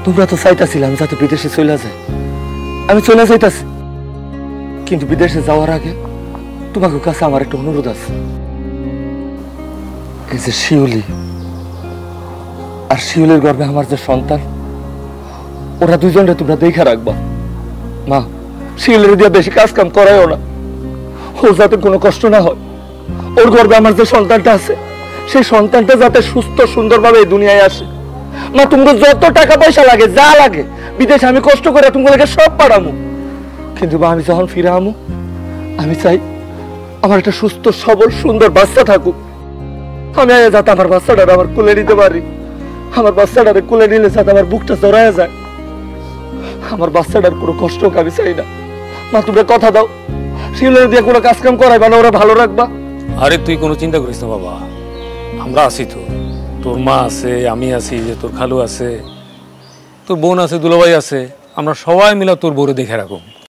তোমরা তো চাইতাছিলাম যাতে বিদেশে চলে যায়, আমি চলে যাইতাছি। কিন্তু বিদেশে যাওয়ার আগে তোমাকে কাছে আমার একটা অনুরোধ আছে। এই যে শিউলি আর শিউলির গর্ভে আমার যে সন্তান, ওরা দুজনরে তোমরা দেখে রাখবা। মা, শিউলির দিয়ে বেশি কাজ কাম করাইও না, ওর যাতে কোনো কষ্ট না হয়। ওর গর্ভে আমার যে সন্তানটা আছে, সেই সন্তানটা যাতে সুস্থ সুন্দরভাবে এই দুনিয়ায় আসে। মা, তোমাকে যত টাকা পয়সা লাগে, যা লাগে বিদেশে আমি কষ্ট করে তোমাকে সব পাঠামো। কিন্তু মা, আমি যখন ফিরে আমো, আমি চাই আমার একটা সুস্থ সবল সুন্দর বাচ্চা থাকুক। আমি যাতে আমার বাচ্চাটারে আমার কুলে নিতে পারি। আমার বাচ্চাটারে কুলে নিলে যাতে আমার বুকটা জড়ায় যায়। আমার বাচ্চাটার কোনো কষ্ট আমি চাই না। মা, তুমি কথা দাও, শিউলের দিয়ে কোনো কাজ কাম করাইবা না, ওরা ভালো রাখবা। আরে তুই কোনো চিন্তা করিস না বাবা, আমরা আছি তো। তোর মা আছে, আমি আছি, যে তোর খালু আছে, তোর বোন আছে, দুলাভাই আছে, আমরা সবাই মিলে তোর বউরে দেখে রাখো।